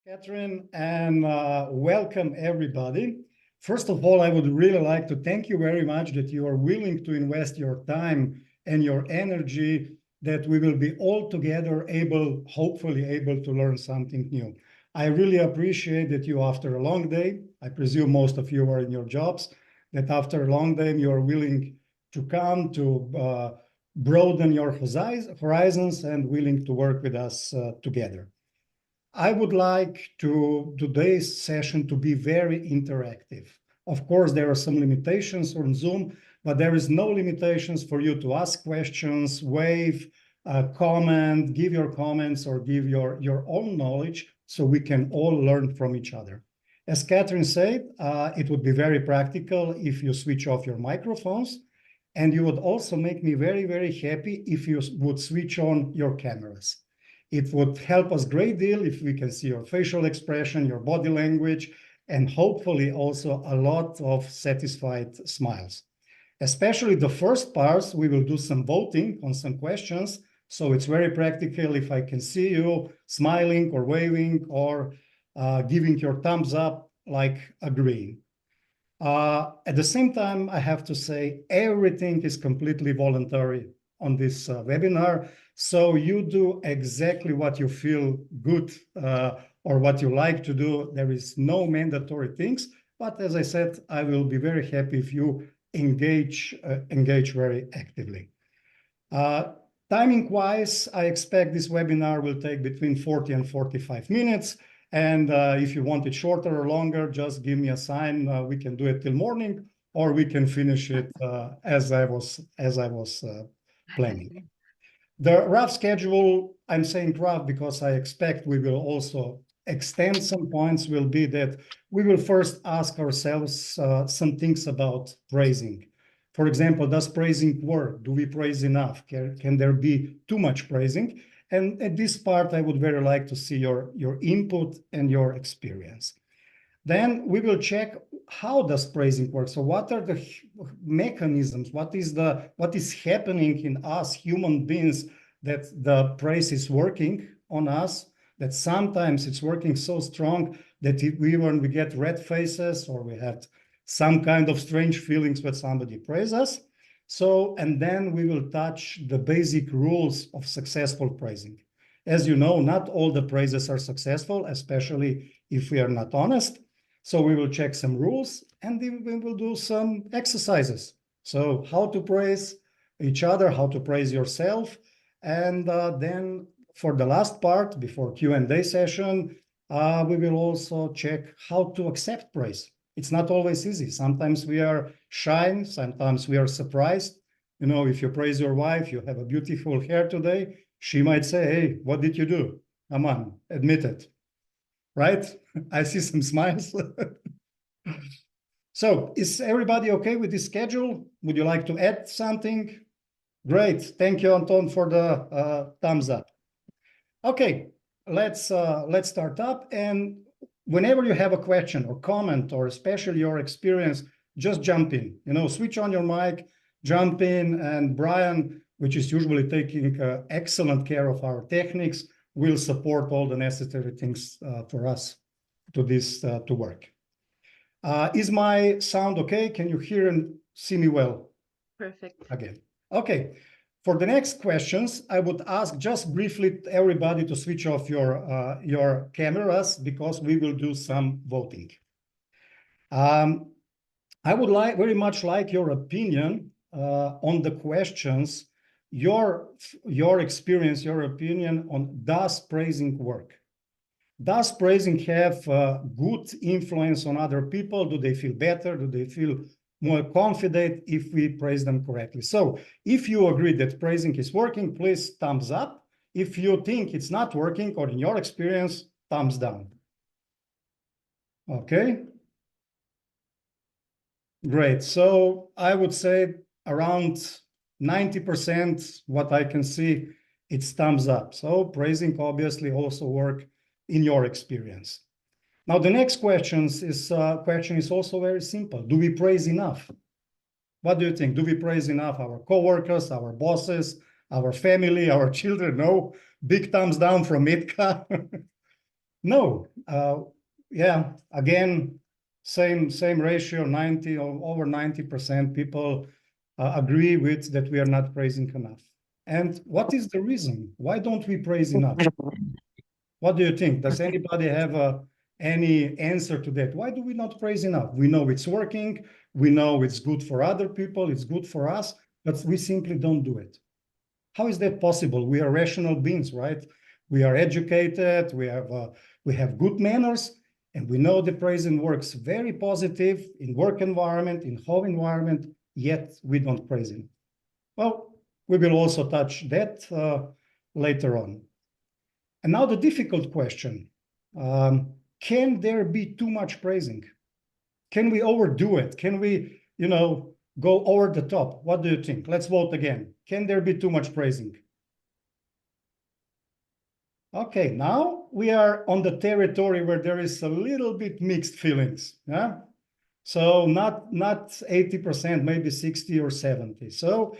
Catherine, and welcome everybody. First of all, I would really like to thank you very much that you are willing to invest your time and your energy, that we will be all together hopefully able to learn something new. I really appreciate that you, after a long day, I presume most of you are in your jobs, that after a long day, you are willing to come to broaden your horizons and willing to work with us together. I would like today's session to be very interactive. Of course, there are some limitations on Zoom, but there is no limitations for you to ask questions, wave, comment, give your comments, or give your own knowledge so we can all learn from each other. As Catherine said, it would be very practical if you switch off your microphones, and you would also make me very, very happy if you would switch on your cameras. It would help us a great deal if we can see your facial expression, your body language, and hopefully also a lot of satisfied smiles. Especially the first parts, we will do some voting on some questions. So it's very practical if I can see you smiling or waving or giving your thumbs up, like agreeing. At the same time, I have to say everything is completely voluntary on this webinar. So you do exactly what you feel good or what you like to do. There is no mandatory things. But as I said, I will be very happy if you engage very actively. Timing-wise, I expect this webinar will take between 40 and 45 minutes. And if you want it shorter or longer, just give me a sign. We can do it till morning, or we can finish it as I was planning. The rough schedule, I'm saying rough because I expect we will also extend some points, will be that we will first ask ourselves some things about praising. For example, does praising work? Do we praise enough? Can there be too much praising? And at this part, I would very like to see your input and your experience. Then we will check how does praising work. So what are the mechanisms? What is happening in us human beings that the praise is working on us? That sometimes it's working so strong that when we get red faces or we have some kind of strange feelings when somebody praises us. So, and then we will touch the basic rules of successful praising. As you know, not all the praises are successful, especially if we are not honest. So we will check some rules and we will do some exercises. So how to praise each other, how to praise yourself. And then for the last part, before Q&A session, we will also check how to accept praise. It's not always easy. Sometimes we are shy, sometimes we are surprised. You know, if you praise your wife, you have a beautiful hair today, she might say, hey, what did you do? Come on, admit it. Right? I see some smiles. So is everybody okay with this schedule? Would you like to add something? Great. Thank you, Anton, for the thumbs up. Okay, let's start up. And whenever you have a question or comment, or especially your experience, just jump in. You know, switch on your mic, jump in, and Brian, which is usually taking excellent care of our techniques, will support all the necessary things for us to work. Is my sound okay? Can you hear and see me well? Perfect. Again. Okay. For the next questions, I would ask just briefly everybody to switch off your cameras because we will do some voting. I would very much like your opinion on the questions, your experience, your opinion on does praising work? Does praising have good influence on other people? Do they feel better? Do they feel more confident if we praise them correctly? So if you agree that praising is working, please thumbs up. If you think it's not working, or in your experience, thumbs down. Okay. Great. So I would say around 90%, what I can see, it's thumbs up. So praising obviously also work in your experience. Now, the next question is also very simple. Do we praise enough? What do you think? Do we praise enough our coworkers, our bosses, our family, our children? No. Big thumbs down from Mitka. No. Yeah, again, same ratio, 90 or over 90% people agree with that we are not praising enough. And what is the reason? Why don't we praise enough? What do you think? Does anybody have any answer to that? Why do we not praise enough? We know it's working. We know it's good for other people. It's good for us, but we simply don't do it. How is that possible? We are rational beings, right? We are educated. We have good manners, and we know the praising works very positive in work environment, in home environment. Yet we don't praise it. Well, we will also touch that later on. And now the difficult question, can there be too much praising? Can we overdo it? Can we, go over the top? What do you think? Let's vote again. Can there be too much praising? Okay, now we are on the territory where there is a little bit mixed feelings. Yeah? So not 80%, maybe 60 or 70. So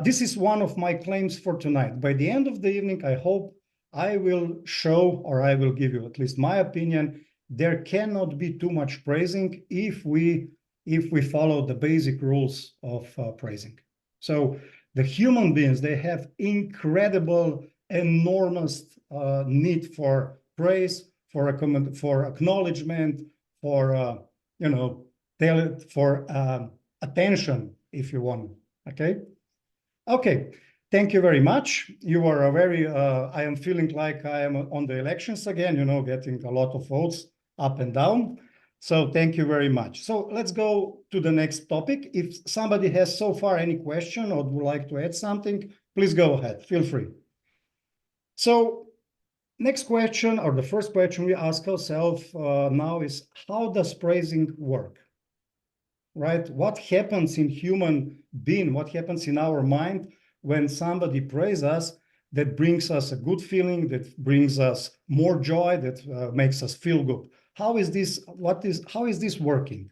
this is one of my claims for tonight. By the end of the evening, I hope I will show, or I will give you at least my opinion, there cannot be too much praising if we follow the basic rules of praising. So the human beings, they have incredible, enormous need for praise, for acknowledgement, for attention, if you want. Okay. Thank you very much. You are a very, I am feeling like I am on the elections again, getting a lot of votes up and down. So thank you very much. So let's go to the next topic. If somebody has so far any question or would like to add something, please go ahead, feel free. So next question, or the first question we ask ourselves now is, how does praising work? Right? What happens in human being? What happens in our mind when somebody praises us, that brings us a good feeling, that brings us more joy, that makes us feel good? How is this working?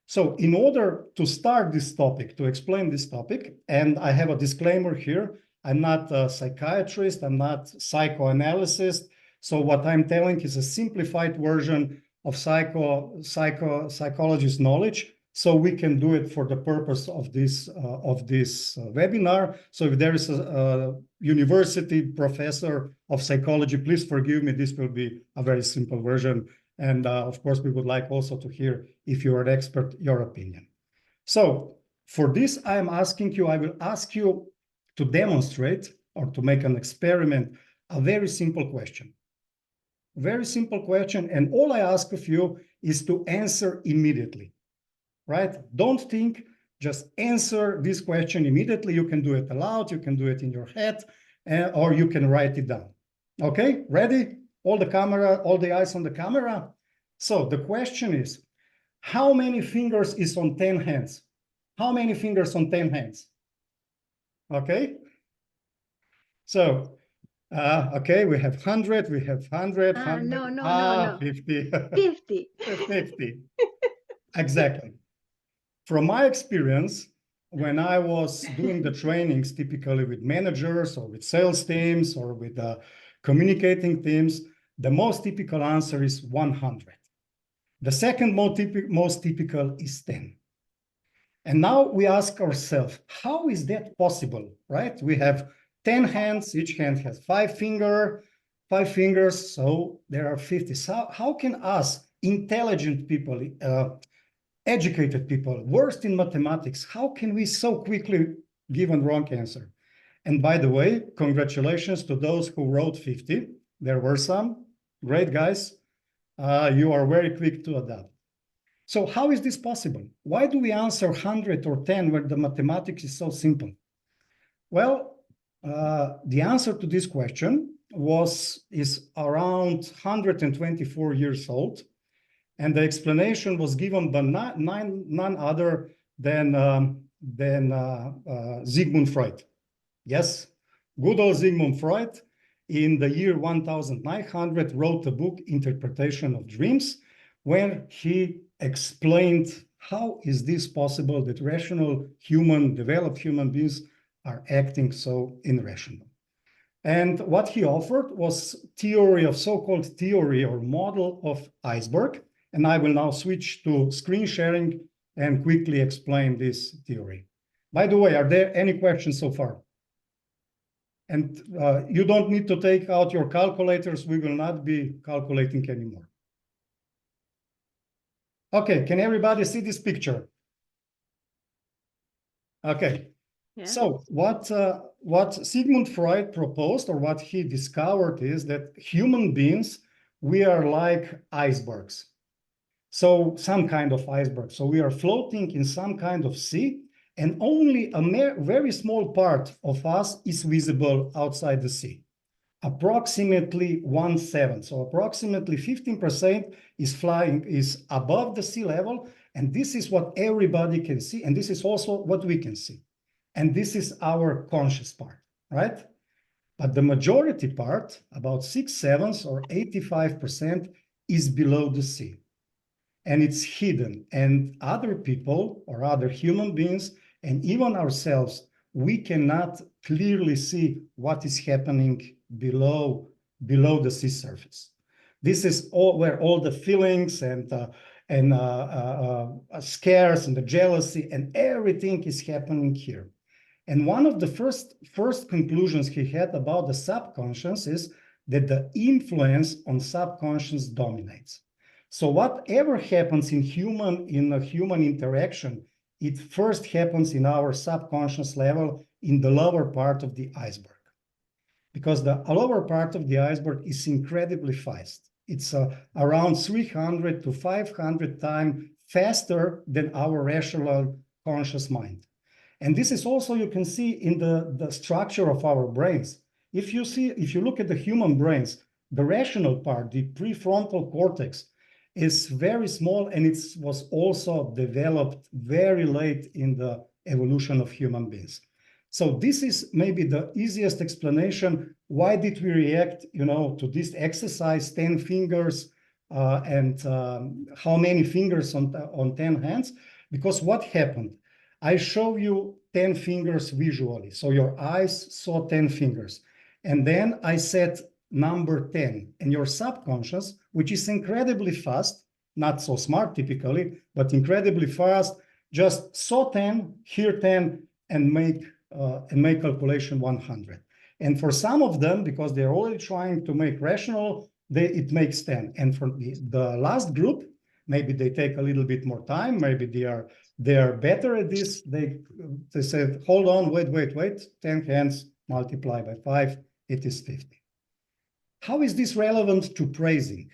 So in order to start this topic, to explain this topic, and I have a disclaimer here, I'm not a psychiatrist, I'm not psychoanalyst. So what I'm telling is a simplified version of psychologist knowledge. So we can do it for the purpose of this webinar. So if there is a university professor of psychology, please forgive me. This will be a very simple version. And of course, we would like also to hear, if you are an expert, your opinion. So for this, I will ask you to demonstrate or to make an experiment, a very simple question. Very simple question. And all I ask of you is to answer immediately. Right? Don't think, just answer this question immediately. You can do it aloud, you can do it in your head, or you can write it down. Okay, ready? All the eyes on the camera. So the question is, how many fingers is on 10 hands? How many fingers on 10 hands? Okay. So, okay, we have 100, we have 100, 100. No. 50. 50. 50. Exactly. From my experience, when I was doing the trainings, typically with managers or with sales teams or with communicating teams, the most typical answer is 100. The second most typical is 10. And now we ask ourselves, how is that possible, right? We have 10 hands, each hand has 5 fingers, so there are 50. So how can us, intelligent people, educated people, worst in mathematics, how can we so quickly give a wrong answer? And by the way, congratulations to those who wrote 50. There were some. Great, guys. You are very quick to adapt. So how is this possible? Why do we answer 100 or 10 where the mathematics is so simple? Well, the answer to this question is around 124 years old. And the explanation was given by none other than Sigmund Freud. Yes, good old Sigmund Freud, in the year 1900, wrote a book, Interpretation of Dreams, where he explained how is this possible that rational developed human beings are acting so irrational. And what he offered was so-called theory or model of iceberg. And I will now switch to screen sharing and quickly explain this theory. By the way, are there any questions so far? And you don't need to take out your calculators. We will not be calculating anymore. Okay, can everybody see this picture? Okay. Yeah. So what Sigmund Freud proposed, or what he discovered, is that human beings, we are like icebergs. So some kind of iceberg. So we are floating in some kind of sea, and only a very small part of us is visible outside the sea. Approximately 1/7. So approximately 15% is above the sea level. And this is what everybody can see. And this is also what we can see. And this is our conscious part, right? But the majority part, about 6/7 or 85%, is below the sea. And it's hidden. And other people or other human beings, and even ourselves, we cannot clearly see what is happening below the sea surface. This is where all the feelings and scares and the jealousy and everything is happening here. And one of the first conclusions he had about the subconscious is that the influence on subconscious dominates. So whatever happens in a human interaction, it first happens in our subconscious level in the lower part of the iceberg. Because the lower part of the iceberg is incredibly fast. It's around 300 to 500 times faster than our rational conscious mind. And this is also, you can see in the structure of our brains. If you look at the human brains, the rational part, the prefrontal cortex, is very small, and it was also developed very late in the evolution of human beings. So this is maybe the easiest explanation. Why did we react, to this exercise, 10 fingers and how many fingers on 10 hands? Because what happened? I show you 10 fingers visually. So your eyes saw 10 fingers. And then I said number 10. And your subconscious, which is incredibly fast, not so smart typically, but incredibly fast, just saw 10, hear 10, and make calculation 100. And for some of them, because they're already trying to make rational, it makes 10. And for the last group, maybe they take a little bit more time. Maybe they are better at this. They said, hold on, wait. 10 hands multiplied by 5, it is 50. How is this relevant to praising?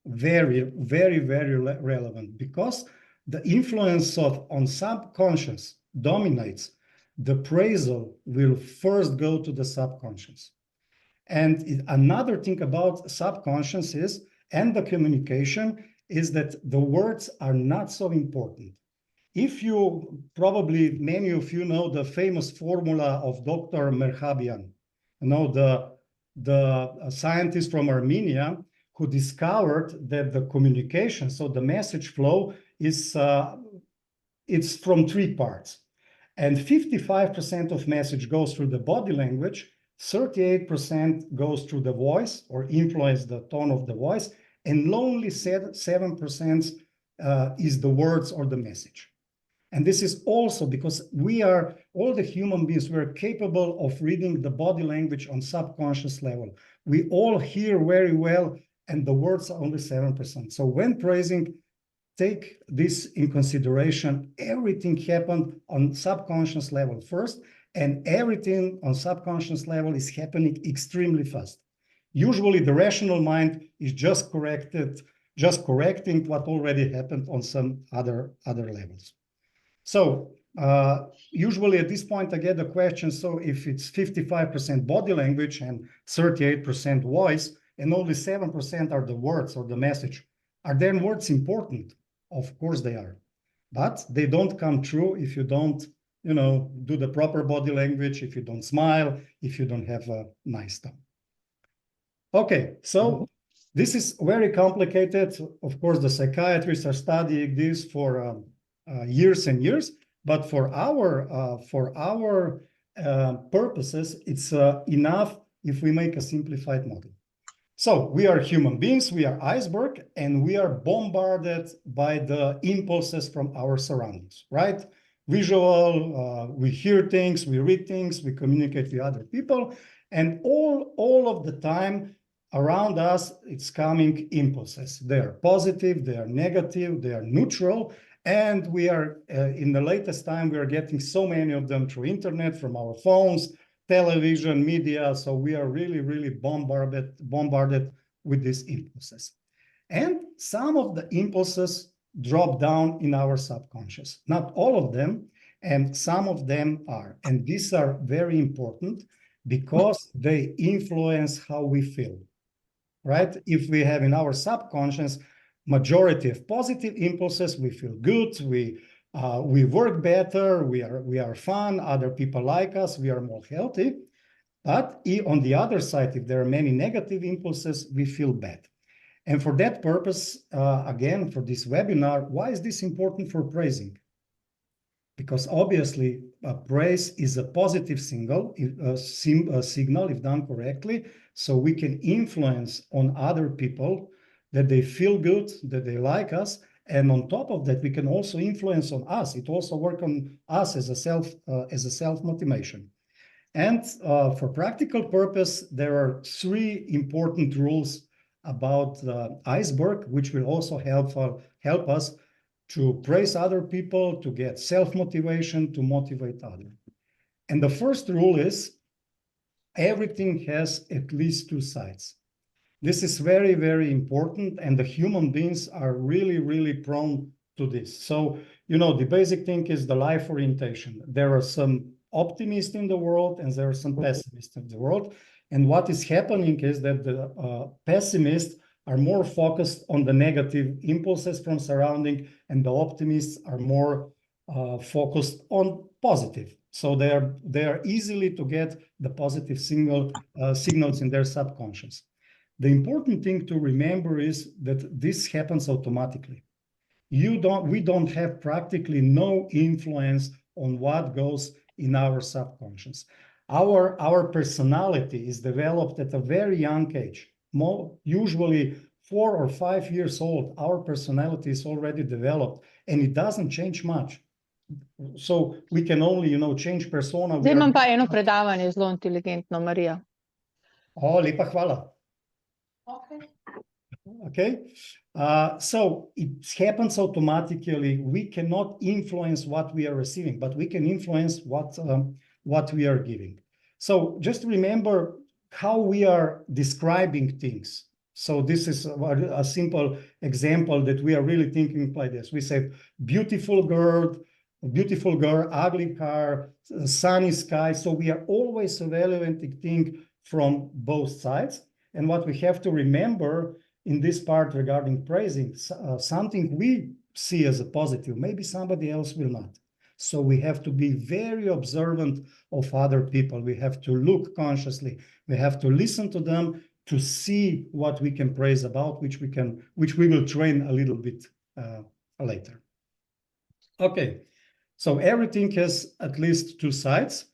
Very, very, very relevant, because the influence on subconscious dominates. The praisal will first go to the subconscious. And another thing about subconscious and the communication is that the words are not so important. If probably many of you know the famous formula of Dr. Merhabian, the scientist from Armenia, who discovered that the communication, so the message flow, it's from 3 parts. And 55% of message goes through the body language, 38% goes through the voice or influence the tone of the voice, and only 7% is the words or the message. And this is also because all the human beings, we're capable of reading the body language on subconscious level. We all hear very well, and the words are only 7%. So when praising, take this in consideration. Everything happened on subconscious level first, and everything on subconscious level is happening extremely fast. Usually the rational mind is just correcting what already happened on some other levels. So usually at this point I get the question, so if it's 55% body language and 38% voice, and only 7% are the words or the message, are then words important? Of course they are, but they don't come true if you don't, do the proper body language, if you don't smile, if you don't have a nice tone. Okay, so this is very complicated. Of course, the psychiatrists are studying this for years and years, but for our purposes, it's enough if we make a simplified model. So we are human beings, we are iceberg, and we are bombarded by the impulses from our surroundings, right? Visual, we hear things, we read things, we communicate with other people, and all of the time around us, it's coming impulses. They are positive, they are negative, they are neutral, and we are, in the latest time, we are getting so many of them through internet, from our phones, television, media. So we are really bombarded with these impulses. And some of the impulses drop down in our subconscious. Not all of them, and some of them are. And these are very important because they influence how we feel, right? If we have in our subconscious majority of positive impulses, we feel good, we work better, we are fun, other people like us, we are more healthy. But on the other side, if there are many negative impulses, we feel bad. And for that purpose, again, for this webinar, why is this important for praising? Because obviously, praise is a positive signal if done correctly, so we can influence on other people that they feel good, that they like us. And on top of that, we can also influence on us. It also works on us as a self-motivation. And for practical purpose, there are 3 important rules about the iceberg, which will also help us to praise other people, to get self-motivation, to motivate others. And the first rule is everything has at least 2 sides. This is very important, and the human beings are really prone to this. So, the basic thing is the life orientation. There are some optimists in the world, and there are some pessimists in the world. And what is happening is that the pessimists are more focused on the negative impulses from surrounding, and the optimists are more focused on positive. So they are easily to get the positive signals in their subconscious. The important thing to remember is that this happens automatically. We don't have practically no influence on what goes in our subconscious. Our personality is developed at a very young age. Usually 4 or 5 years old, our personality is already developed, and it doesn't change much. So we can only, change persona. Zdaj imam pa eno predavanje zelo inteligentno, Marija. Lepa hvala. Okay. So it happens automatically. We cannot influence what we are receiving, but we can influence what we are giving. So just remember how we are describing things. So this is a simple example that we are really thinking like this. We say, beautiful girl, ugly car, sunny sky. So we are always evaluating things from both sides. And what we have to remember in this part regarding praising, something we see as a positive, maybe somebody else will not. So we have to be very observant of other people. We have to look consciously. We have to listen to them to see what we can praise about, which we will train a little bit later. Okay, so everything has at least 2 sides.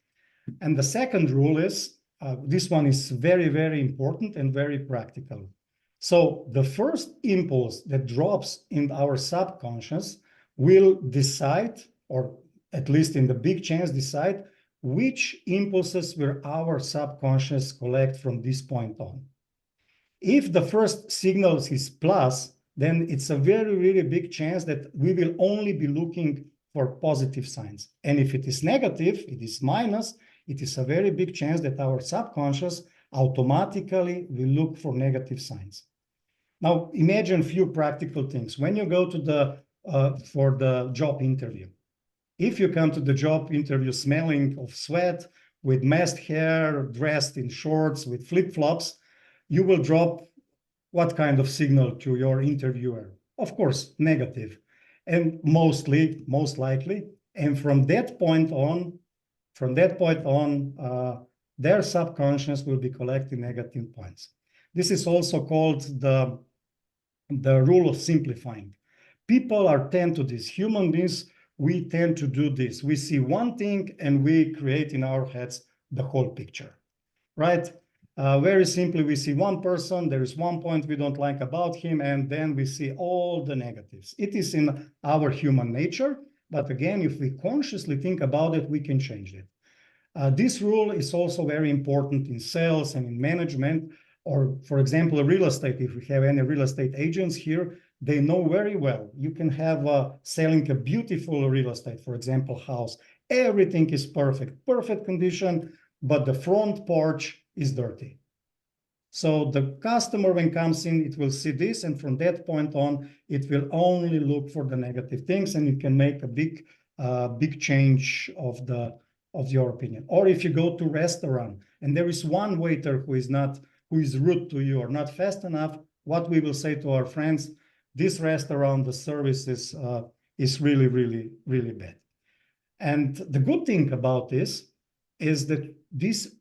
And the second rule is, this one is very important and very practical. So the first impulse that drops in our subconscious will decide, or at least in the big chance decide, which impulses will our subconscious collect from this point on. If the first signal is plus, then it's a very big chance that we will only be looking for positive signs. And if it is negative, it is minus, it is a very big chance that our subconscious automatically will look for negative signs. Now, imagine a few practical things. When you go to for the job interview, if you come to the job interview smelling of sweat, with messed hair, dressed in shorts, with flip-flops, you will drop what kind of signal to your interviewer? Of course, negative, and most likely. And from that point on, their subconscious will be collecting negative points. This is also called the rule of simplifying. People tend to this. Human beings, we tend to do this. We see one thing and we create in our heads the whole picture, right? Very simply, we see one person, there is one point we don't like about him, and then we see all the negatives. It is in our human nature, but again, if we consciously think about it, we can change it. This rule is also very important in sales and in management, or for example, real estate. If we have any real estate agents here, they know very well. You can have selling a beautiful real estate, for example, house. Everything is perfect condition, but the front porch is dirty. So the customer, when comes in, it will see this, and from that point on, it will only look for the negative things, and you can make a big change of your opinion. Or if you go to restaurant and there is one waiter who is rude to you or not fast enough, what we will say to our friends: this restaurant, the service is really bad. And the good thing about this is that this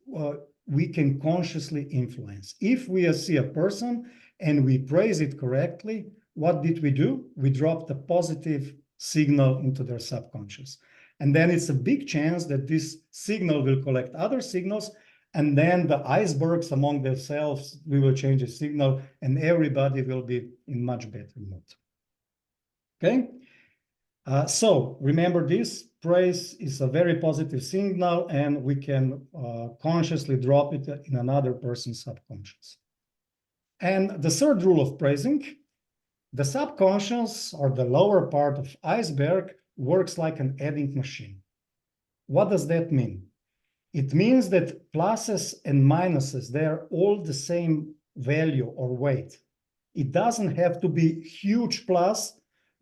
we can consciously influence. If we see a person and we praise it correctly, what did we do? We dropped a positive signal into their subconscious. And then it's a big chance that this signal will collect other signals, and then the icebergs among themselves, we will change the signal, and everybody will be in much better mood. Okay? So remember this, praise is a very positive signal, and we can consciously drop it in another person's subconscious. And the third rule of praising: the subconscious, or the lower part of iceberg, works like an adding machine. What does that mean? It means that pluses and minuses, they're all the same value or weight. It doesn't have to be huge plus,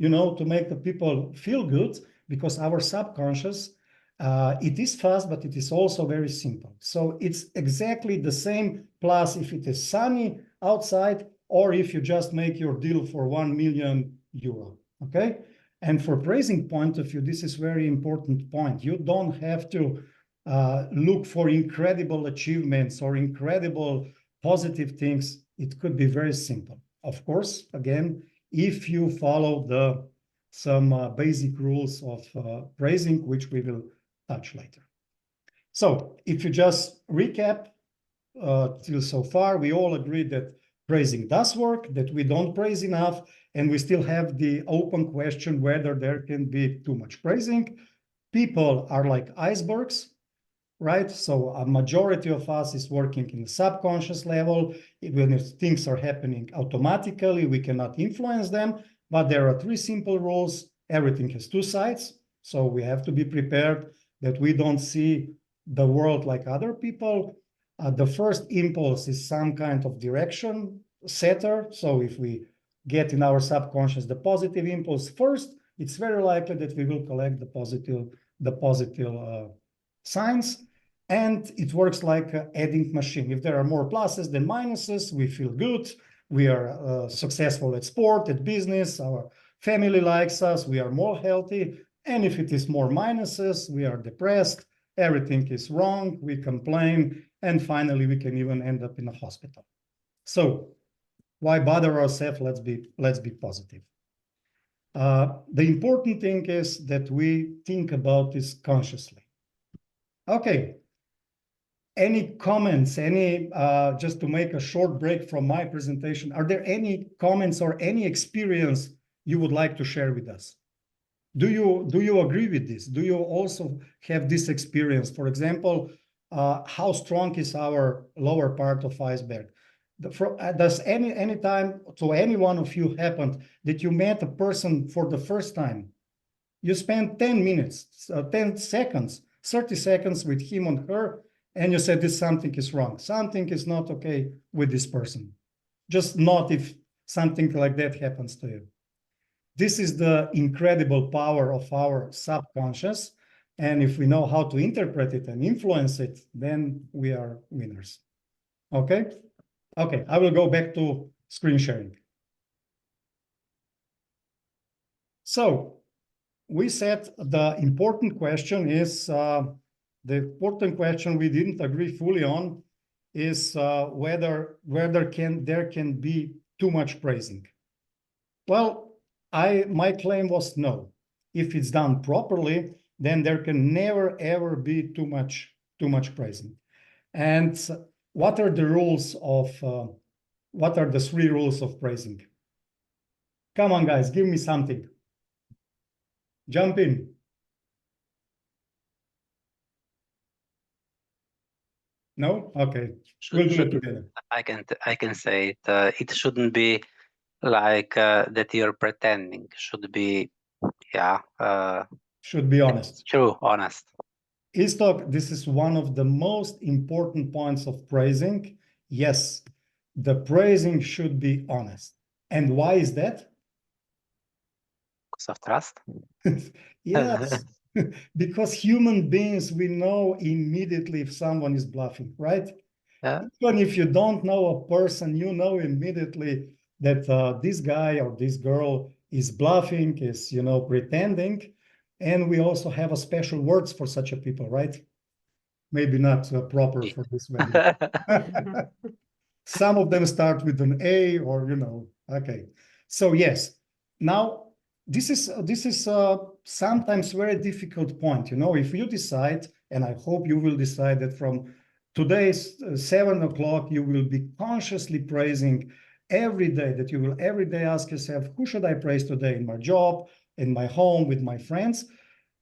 to make the people feel good, because our subconscious, it is fast, but it is also very simple. So it's exactly the same plus if it is sunny outside, or if you just make your deal for 1 million euro, okay? And for praising point of view, this is very important point. You don't have to look for incredible achievements or incredible positive things. It could be very simple. Of course, again, if you follow some basic rules of praising, which we will touch later. So if you just recap till so far, we all agreed that praising does work, that we don't praise enough, and we still have the open question whether there can be too much praising. People are like icebergs, right? So a majority of us is working in the subconscious level. When things are happening automatically, we cannot influence them, but there are 3 simple rules. Everything has 2 sides, so we have to be prepared that we don't see the world like other people. The first impulse is some kind of direction setter. So if we get in our subconscious the positive impulse first, it's very likely that we will collect the positive signs. And it works like an adding machine. If there are more pluses than minuses, we feel good. We are successful at sport, at business. Our family likes us. We are more healthy. And if it is more minuses, we are depressed. Everything is wrong. We complain. And finally, we can even end up in a hospital. So why bother ourselves? Let's be positive. The important thing is that we think about this consciously. Okay. Any comments, just to make a short break from my presentation, are there any comments or any experience you would like to share with us? Do you agree with this? Do you also have this experience? For example, how strong is our lower part of iceberg? Does any time to any one of you happened that you met a person for the first time? You spent 10 minutes, 10 seconds, 30 seconds with him or her, and you said this something is wrong. Something is not okay with this person. Just not if something like that happens to you. This is the incredible power of our subconscious. And if we know how to interpret it and influence it, then we are winners. Okay? Okay, I will go back to screen sharing. So we said the important question is, the important question we didn't agree fully on is whether there can be too much praising. Well, my claim was no. If it's done properly, then there can never ever be too much praising. And what are the rules of, what are the 3 rules of praising? Come on, guys, give me something. Jump in. No? Okay. We'll do it together. I can say it. It shouldn't be like that you're pretending. Should be, Should be honest. true, honest. Istok, this is one of the most important points of praising. Yes, the praising should be honest. And why is that? Because of trust. Yes, because human beings, we know immediately if someone is bluffing, right? Yeah. Even if you don't know a person, you know immediately that this guy or this girl is bluffing, is, pretending. And we also have a special words for such a people, right? Maybe not proper for this wedding. Some of them start with an A or, okay. So yes, now this is sometimes very difficult point. If you decide, and I hope you will decide that from today's 7 o'clock, you will be consciously praising every day, that you will every day ask yourself, who should I praise today in my job, in my home, with my friends?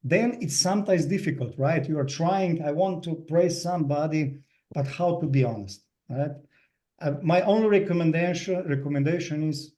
Then it's sometimes difficult, right? You are trying, I want to praise somebody, but how to be honest, right? My only recommendation is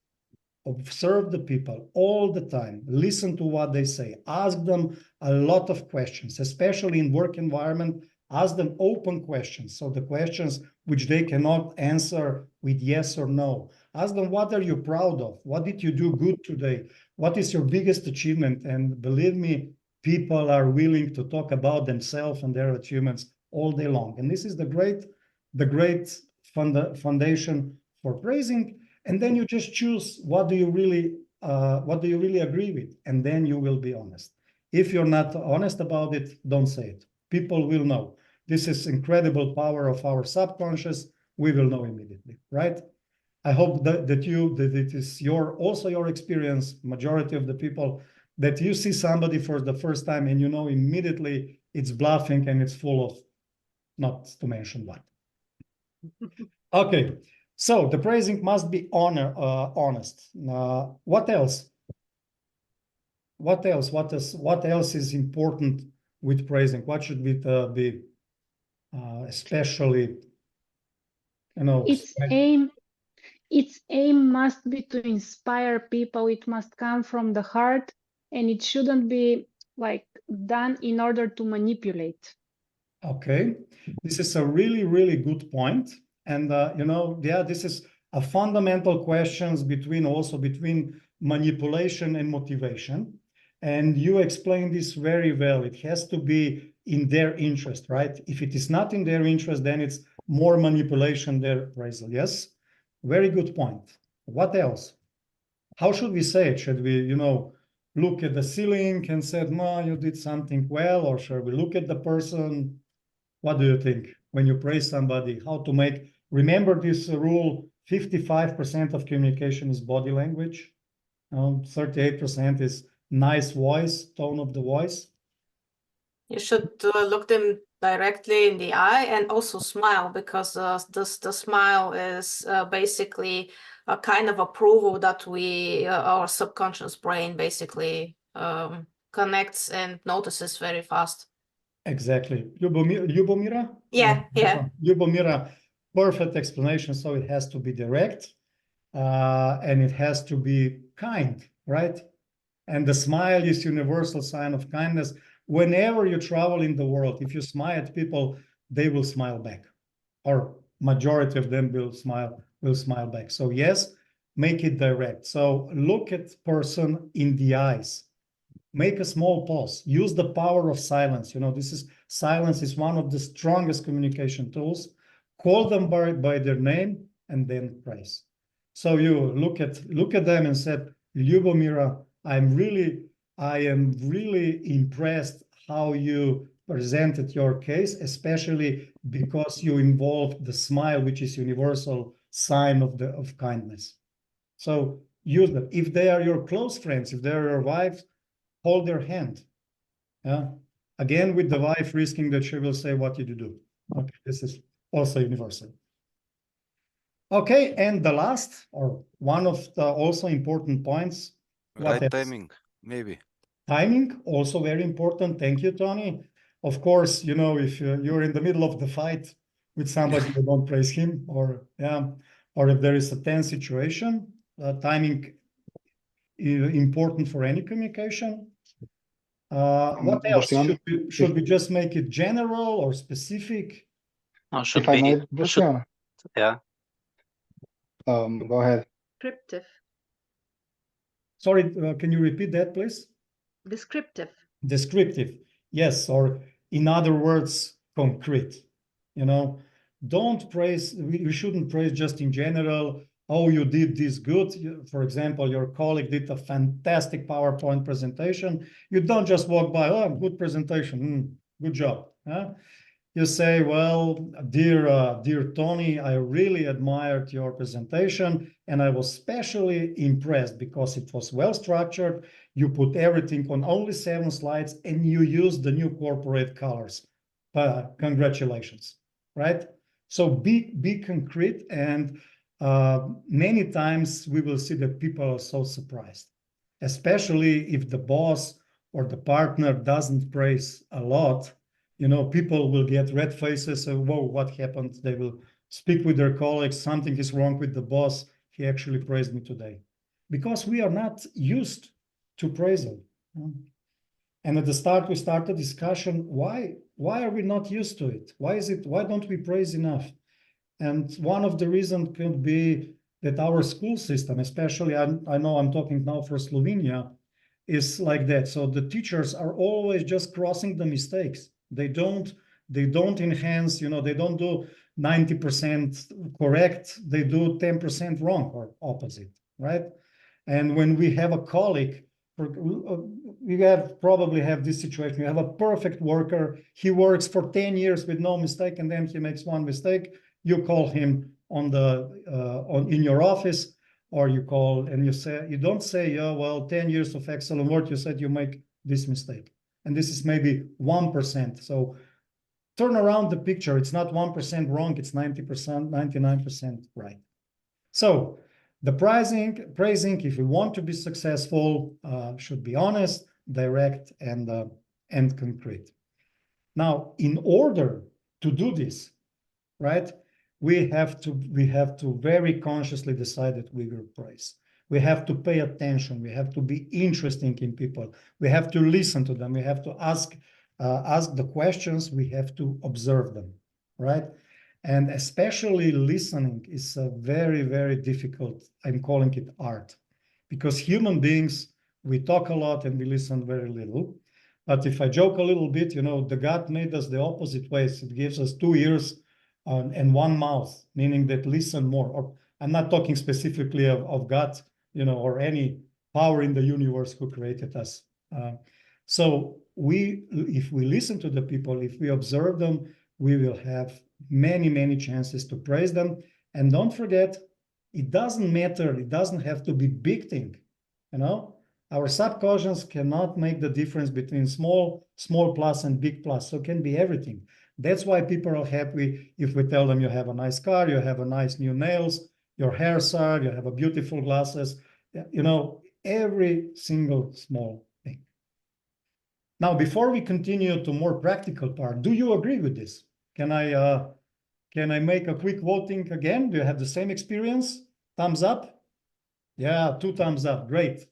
observe the people all the time, listen to what they say, ask them a lot of questions, especially in work environment, ask them open questions. So the questions which they cannot answer with yes or no. Ask them, what are you proud of? What did you do good today? What is your biggest achievement? And believe me, people are willing to talk about themselves and their achievements all day long. And this is the great foundation for praising. And then you just choose what do you really agree with, and then you will be honest. If you're not honest about it, don't say it. People will know. This is incredible power of our subconscious. We will know immediately, right? I hope that it is also your experience, majority of the people, that you see somebody for the first time and you know immediately it's bluffing and it's full of, not to mention what. Okay, so the praising must be honest. What else? What else is important with praising? What should be especially, Its aim must be to inspire people. It must come from the heart, and it shouldn't be like done in order to manipulate. Okay, this is a really, really good point. And, this is a fundamental questions between manipulation and motivation. And you explained this very well. It has to be in their interest, right? If it is not in their interest, then it's more manipulation, their appraisal. Yes, very good point. What else? How should we say it? Should we, look at the ceiling and said, no, you did something well, or should we look at the person? What do you think when you praise somebody? How to remember this rule, 55% of communication is body language. 38% is nice voice, tone of the voice. You should look them directly in the eye and also smile, because the smile is basically a kind of approval that our subconscious brain basically connects and notices very fast. Exactly. Ljubomira? Yeah. Ljubomira, perfect explanation. So it has to be direct and it has to be kind, right? And the smile is universal sign of kindness. Whenever you travel in the world, if you smile at people, they will smile back, or majority of them will smile back. So yes, make it direct. So look at person in the eyes. Make a small pause. Use the power of silence. Silence is one of the strongest communication tools. Call them by their name and then praise. So you look at them and said, Ljubomira, I am really impressed how you presented your case, especially because you involved the smile, which is universal sign of kindness. So use them. If they are your close friends, if they are your wives, hold their hand. Yeah. Again, with the wife risking that she will say, what did you do? Okay, this is also universal. Okay, and the last, or one of the also important points, what Right else? timing, maybe. Timing, also very important. Thank you, Tony. Of course, you know, if you're in the middle of the fight with somebody, you don't praise him, or if there is a tense situation, timing is important for any communication. What else? Bostjan, Should we just make it general or specific? No, should if I be, may, should, Bostjan, yeah. go ahead. Descriptive. Sorry, can you repeat that, please? Descriptive. Descriptive, yes, or in other words, concrete. You know, don't praise, we shouldn't praise just in general, oh, you did this good. For example, your colleague did a fantastic PowerPoint presentation. You don't just walk by, oh, good presentation, good job. Huh? You say, well, dear Tony, I really admired your presentation, and I was especially impressed because it was well structured. You put everything on only 7 slides, and you used the new corporate colors. Congratulations, right? So be concrete, and many times we will see that people are so surprised, especially if the boss or the partner doesn't praise a lot. You know, people will get red faces and, whoa, what happened? They will speak with their colleagues. Something is wrong with the boss. He actually praised me today. Because we are not used to praising. And at the start, we started a discussion, why are we not used to it? Why don't we praise enough? And one of the reasons could be that our school system, especially, I know I'm talking now for Slovenia, is like that. So the teachers are always just crossing the mistakes. They don't enhance, you know, they don't do 90% correct, they do 10% wrong or opposite, right? And when we have a colleague, we probably have this situation, you have a perfect worker, he works for 10 years with no mistake, and then he makes one mistake, you call him in your office, or you call and you say, you don't say, oh, well, 10 years of excellent work, you said you make this mistake. And this is maybe 1%. So turn around the picture. It's not 1% wrong, it's 90%, 99% right. So the praising, if we want to be successful, should be honest, direct, and concrete. Now, in order to do this, right, we have to very consciously decide that we will praise. We have to pay attention. We have to be interesting in people. We have to listen to them. We have to ask the questions. We have to observe them, right? And especially listening is a very, very difficult, I'm calling it art, because human beings, we talk a lot and we listen very little. But if I joke a little bit, you know, the God made us the opposite ways. It gives us 2 ears and 1 mouth, meaning that listen more. Or I'm not talking specifically of God, you know, or any power in the universe who created us. So if we listen to the people, if we observe them, we will have many, many chances to praise them. And don't forget, it doesn't matter. It doesn't have to be big thing, you know. Our subconscious cannot make the difference between small plus and big plus. So it can be everything. That's why people are happy if we tell them you have a nice car, you have a nice new nails, your hair's are, you have a beautiful glasses, you know, every single small thing. Now, before we continue to more practical part, do you agree with this? Can I make a quick voting again? Do you have the same experience? Thumbs up? Yeah, 2 thumbs up, great.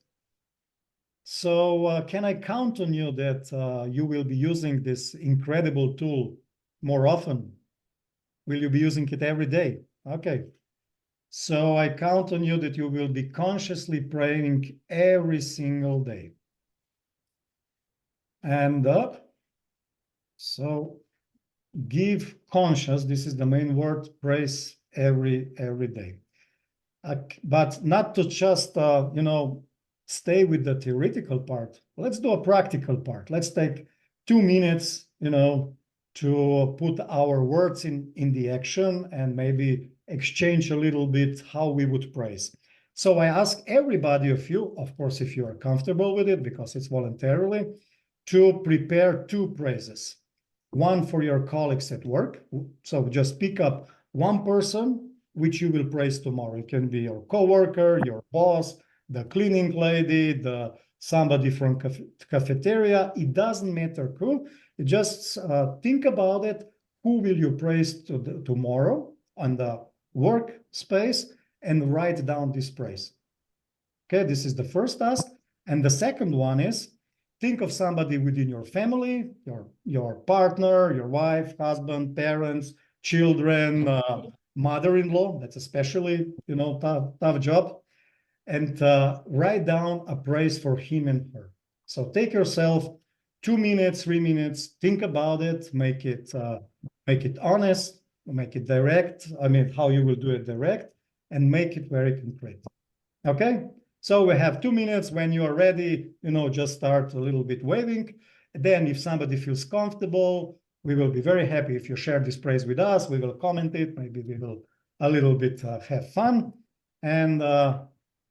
So can I count on you that you will be using this incredible tool more often? Will you be using it every day? Okay. So I count on you that you will be consciously praying every single day. And so give conscious, this is the main word, praise every day. But not to just, you know, stay with the theoretical part. Let's do a practical part. Let's take 2 minutes, you know, to put our words in the action and maybe exchange a little bit how we would praise. So I ask everybody of you, of course, if you are comfortable with it, because it's voluntarily, to prepare 2 praises. One for your colleagues at work. So just pick up one person which you will praise tomorrow. It can be your coworker, your boss, the cleaning lady, somebody from cafeteria. It doesn't matter who. You just think about it. Who will you praise tomorrow on the workspace, and write down this praise. Okay, this is the first task. And the second one is think of somebody within your family, your partner, your wife, husband, parents, children, mother-in-law. That's especially, tough job. And write down a praise for him and her. So take yourself 2 minutes, 3 minutes, think about it, make it honest, make it direct. I mean, how you will do it direct, and make it very concrete. Okay, so we have 2 minutes. When you are ready, just start a little bit waving. Then if somebody feels comfortable, we will be very happy if you share this praise with us. We will comment it. Maybe we will a little bit have fun. And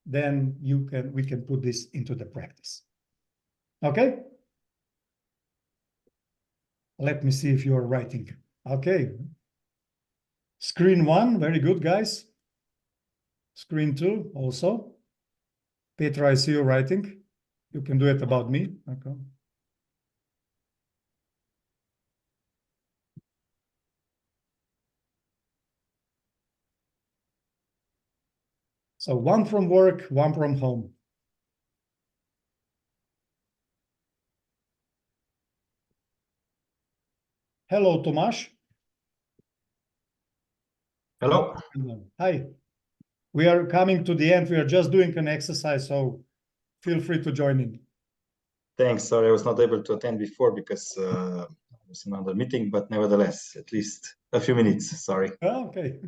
then we can put this into the practice. Okay? Let me see if you are writing. Okay. Screen 1, very good, guys. Screen 2 also. Petra, I see you writing. You can do it about me. Okay. So 1 from work, 1 from home. Hello, Tomasz. Hello. Hi. We are coming to the end. We are just doing an exercise, so feel free to join in. Thanks. Sorry, I was not able to attend before because I was in another meeting, but nevertheless, at least a few minutes. Sorry. Oh, okay.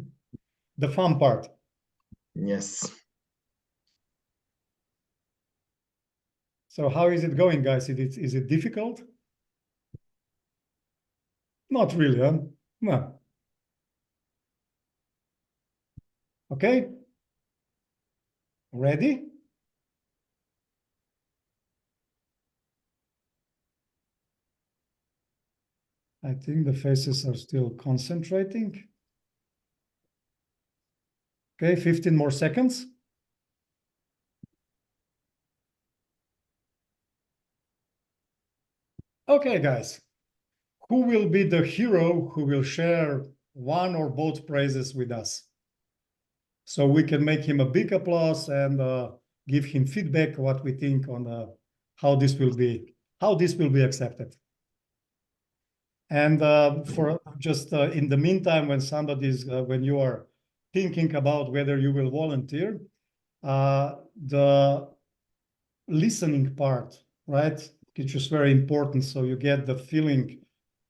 The fun part. Yes. So how is it going, guys? Is it difficult? Not really, huh? No. Okay. Ready? I think the faces are still concentrating. Okay, 15 more seconds. Okay, guys. Who will be the hero who will share 1 or both praises with us? So we can make him a big applause and give him feedback what we think on how this will be accepted. And for just in the meantime, when you are thinking about whether you will volunteer, the listening part, right, which is very important. So you get the feeling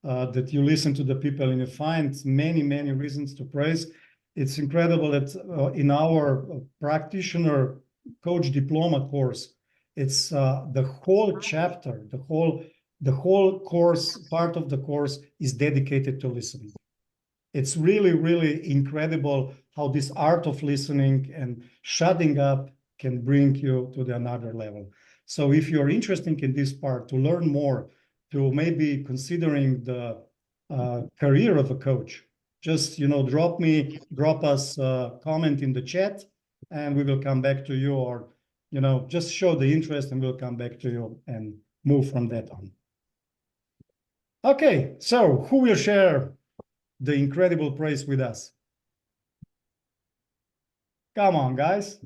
that you listen to the people and you find many, many reasons to praise. It's incredible that in our practitioner coach diploma course, it's the whole chapter, the whole course, part of the course is dedicated to listening. It's really, really incredible how this art of listening and shutting up can bring you to another level. So if you're interested in this part, to learn more, to maybe considering the career of a coach, just drop us a comment in the chat, and we will come back to you, or just show the interest, and we'll come back to you and move from that on. Okay, so who will share the incredible praise with us? Come on, guys.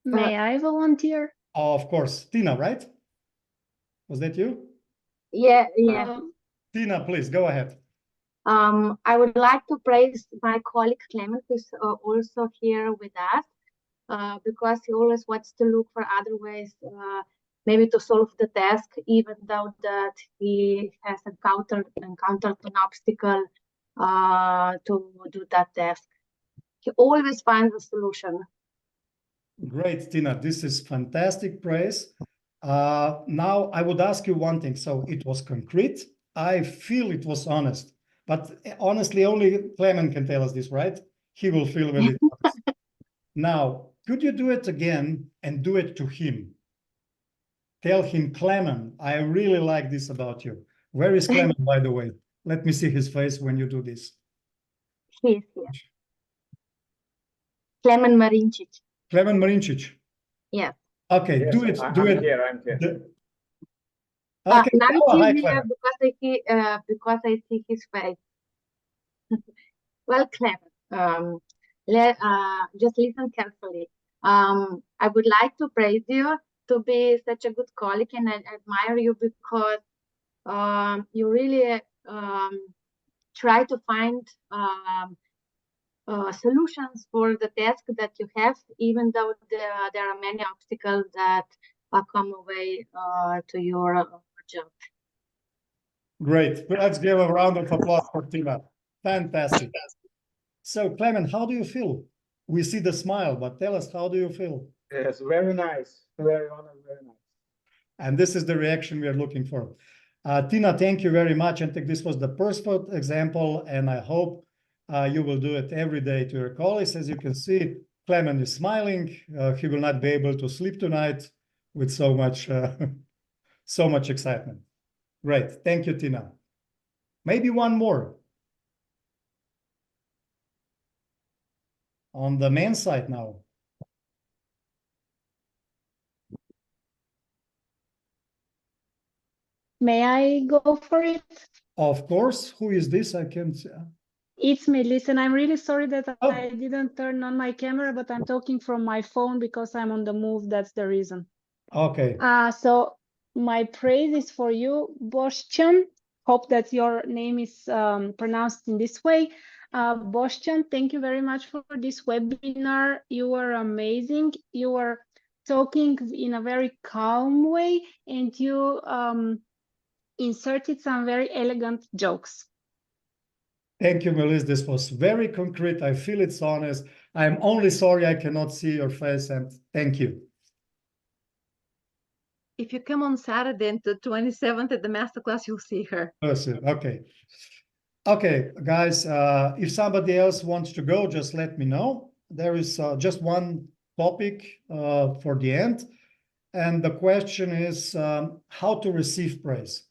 May I volunteer? Oh, of course, Tina, right? Was that you? Yeah. Tina, please go ahead. I would like to praise my colleague Clement, who's also here with us, because he always wants to look for other ways, maybe to solve the task, even though that he has encountered an obstacle to do that task. He always finds a solution. Great, Tina. This is fantastic praise. Now, I would ask you one thing. So it was concrete. I feel it was honest. But honestly, only Clement can tell us this, right? He will feel when it's honest. Now, could you do it again and do it to him? Tell him, Clement, I really like this about you. Where is Clement, by the way? Let me see his face when you do this. He is here. Klemen Marincic. Klemen Marincic. Yes. Okay, Yes, do it. I'm Do it. here. I'm here. Okay. Now Oh, hi, he's here Klemen. because I see his face. Well, Klemen, just listen carefully. I would like to praise you to be such a good colleague, and I admire you because you really try to find solutions for the task that you have, even though there are many obstacles that come away to your job. Great. Let's give a round of applause for Tina. Fantastic. So, Klemen, how do you feel? We see the smile, but tell us, how do you feel? Yes, very nice. Very honored, very nice. And this is the reaction we are looking for. Tina, thank you very much. I think this was the perfect example, and I hope you will do it every day to your colleagues. As you can see, Klemen is smiling. He will not be able to sleep tonight with so much, so much excitement. Great. Thank you, Tina. Maybe one more. On the men's side now. May I go for it? Of course. Who is this? I can't see. It's me. Listen, I'm really sorry that Oh. I didn't turn on my camera, but I'm talking from my phone because I'm on the move. That's the reason. Okay. So my praise is for you, Bostjan. Hope that your name is pronounced in this way. Bostjan, thank you very much for this webinar. You are amazing. You are talking in a very calm way, and you inserted some very elegant jokes. Thank you, Melis. This was very concrete. I feel it's honest. I'm only sorry I cannot see your face, and thank you. If you come on Saturday and the 27th at the masterclass, you'll see her. Okay. Okay, guys, if somebody else wants to go, just let me know. There is just one topic for the end. And the question is how to receive praise.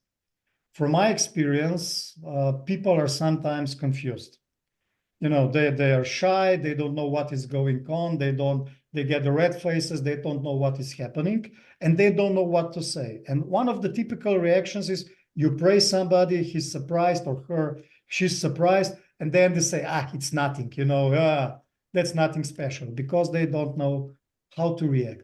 From my experience, people are sometimes confused. You know, they are shy, they don't know what is going on, they get the red faces, they don't know what is happening, and they don't know what to say. And one of the typical reactions is you praise somebody, he's surprised, or she's surprised, and then they say, it's nothing, you know, that's nothing special, because they don't know how to react.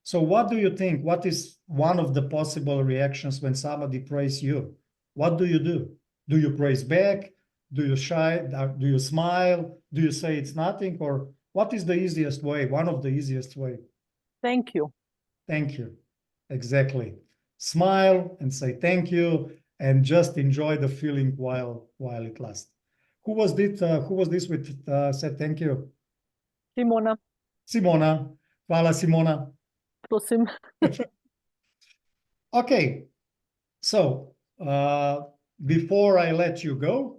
So what do you think? What is one of the possible reactions when somebody praises you? What do you do? Do you praise back? Do you shy? Do you smile? Do you say it's nothing? Or what is the easiest way? One of the easiest way. Thank you. Thank you. Exactly. Smile and say thank you, and just enjoy the feeling while it lasts. Who was this with said thank you? Simona. Simona. Hvala, Simona. Prosim. Okay. So before I let you go,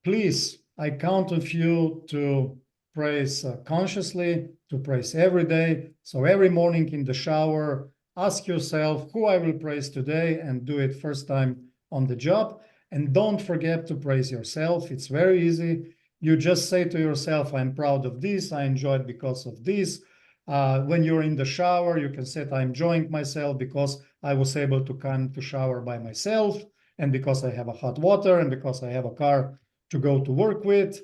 please, I count on you to praise consciously, to praise every day. So every morning in the shower, ask yourself who I will praise today, and do it first time on the job. And don't forget to praise yourself. It's very easy. You just say to yourself, I'm proud of this. I enjoyed because of this. When you're in the shower, you can say, I'm enjoying myself because I was able to come to shower by myself, and because I have a hot water, and because I have a car to go to work with,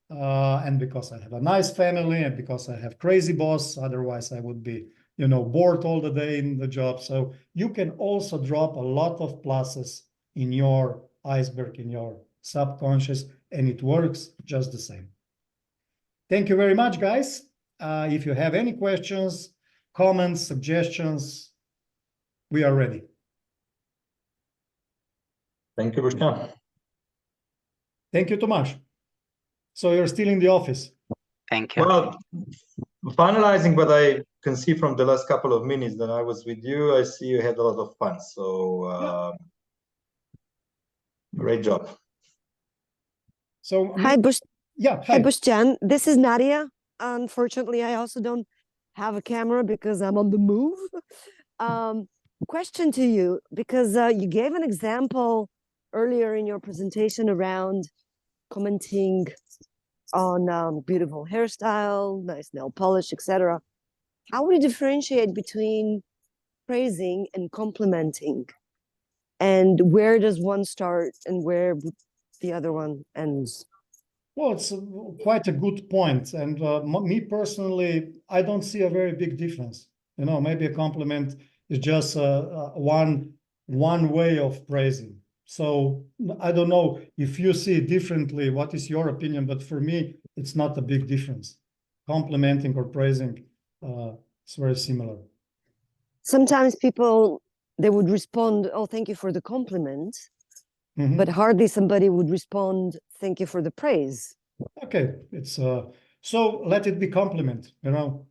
and because I have a nice family, and because I have crazy boss. Otherwise, I would be, you know, bored all the day in the job. So you can also drop a lot of pluses in your iceberg, in your subconscious, and it works just the same. Thank you very much, guys. If you have any questions, comments, suggestions, we are ready. Thank you, Bostjan. Thank you, Tomasz. So you're still in the office? Thank you. Well, finalizing, but I can see from the last couple of minutes that I was with you, I see you had a lot of fun. So great job. So hi, hi, Bostjan. This is Nadia. Unfortunately, I also don't have a camera because I'm on the move. Question to you, because you gave an example earlier in your presentation around commenting on beautiful hairstyle, nice nail polish, etc. How would you differentiate between praising and complimenting? And where does one start and where the other one ends? Well, it's quite a good point. And me personally, I don't see a very big difference. You know, maybe a compliment is just one way of praising. So I don't know if you see it differently, what is your opinion? But for me, it's not a big difference. Complimenting or praising, it's very similar. Sometimes people, they would respond, oh, thank you for the compliment. Mhm. But hardly somebody would respond, thank you for the praise. Okay, it's so let it be compliment, you know.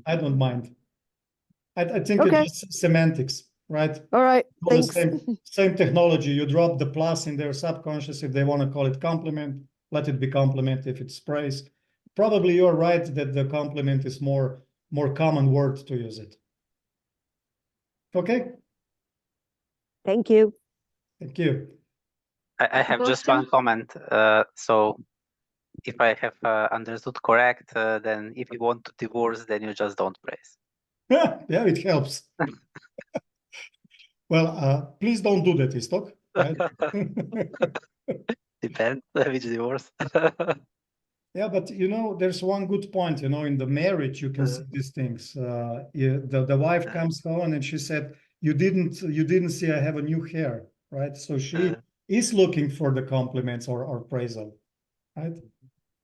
I don't mind. I think Okay. it's just semantics, right? All right, All the thanks. same technology. You drop the plus in their subconscious if they want to call it compliment, let it be compliment if it's praise. Probably you're right that the compliment is more common word to use it. Okay, Thank you. thank you. I have just Bostjan? one comment. So if I have understood correct, then if you want to divorce, then you just don't praise. Yeah, it helps. Well, please don't do that, Istok. Right? Depends which divorce. Yeah, but you know, there's one good point. You know, in the marriage, you can see these things. The wife comes home and she said, "You didn't see I have a new hair," right? So she is looking for the compliments or appraisal, right?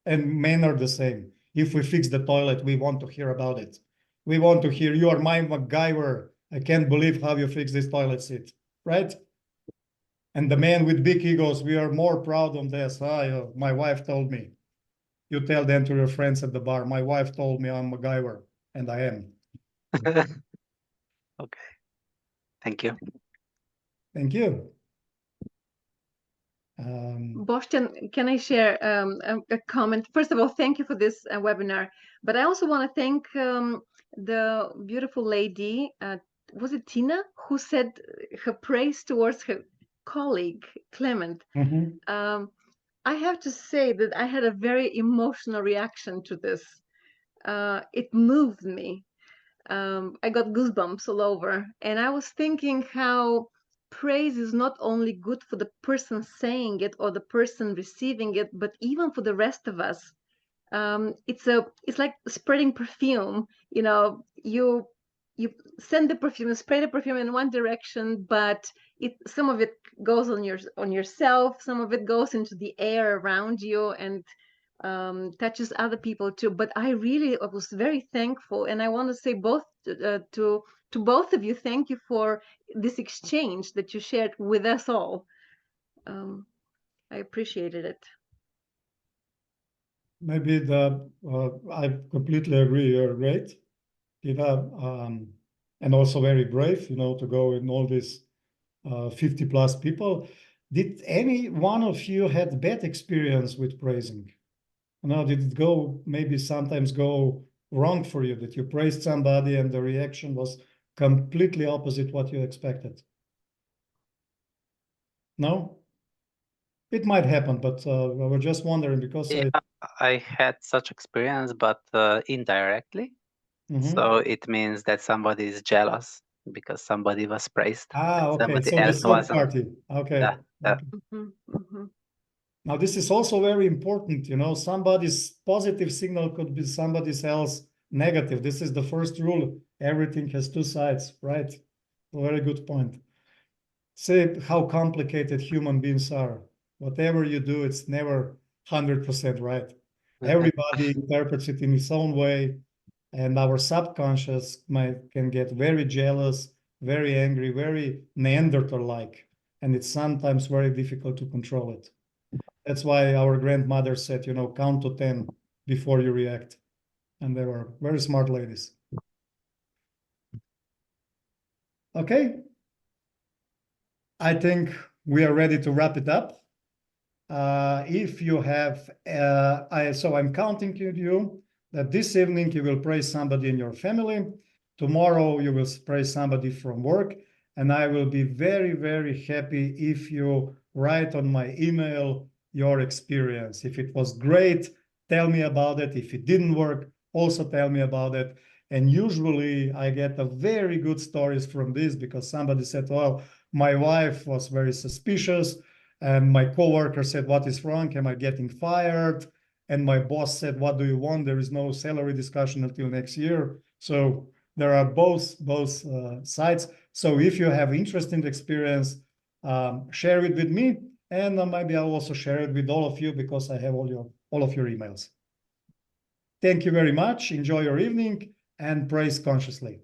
And men are the same. If we fix the toilet, we want to hear about it. We want to hear, "You are my MacGyver. I can't believe how you fix this toilet seat," right? And the men with big egos, we are more proud on this. My wife told me. You tell them to your friends at the bar. My wife told me I'm MacGyver, and I am. Okay. Thank you. Thank you. Bostjan, can I share a comment? First of all, thank you for this webinar. But I also want to thank the beautiful lady, was it Tina, who said her praise towards her colleague, Clement. I have to say that I had a very emotional reaction to this. It moved me. I got goosebumps all over. And I was thinking how praise is not only good for the person saying it or the person receiving it, but even for the rest of us. It's like spreading perfume. You know, you send the perfume, spray the perfume in one direction, but some of it goes on yourself, some of it goes into the air around you and touches other people too. But I was very thankful, and I want to say both to both of you, thank you for this exchange that you shared with us all. I appreciated it. Maybe I completely agree. You're great, Eva, and also very brave. You know, to go in all these 50 plus people. Did any one of you had bad experience with praising? You know, did it maybe sometimes go wrong for you that you praised somebody and the reaction was completely opposite what you expected? No? It might happen, but I was just wondering because Yeah, I had such experience, but indirectly. So it means that somebody is jealous because somebody was praised and okay. somebody So the else third wasn't. party. Okay. Yeah, yeah. Now this is also very important. You know, somebody's positive signal could be somebody else's negative. This is the first rule. Everything has two sides, right? Very good point. See how complicated human beings are. Whatever you do, it's never 100% right. Everybody interprets it in his own way, and our subconscious can get very jealous, very angry, very Neanderthal-like, and it's sometimes very difficult to control it. That's why our grandmother said, you know, count to 10 before you react, and they were very smart ladies. Okay. I think we are ready to wrap it up. If you have, so I'm counting you that this evening you will praise somebody in your family. Tomorrow you will praise somebody from work. And I will be very, very happy if you write on my email your experience. If it was great, tell me about it. If it didn't work, also tell me about it. And usually I get a very good stories from this, because somebody said, well, my wife was very suspicious, and my coworker said, what is wrong? Am I getting fired? And my boss said, what do you want? There is no salary discussion until next year. So there are both sides. So if you have interesting experience, share it with me, and maybe I'll also share it with all of you, because I have all of your emails. Thank you very much. Enjoy your evening and praise consciously.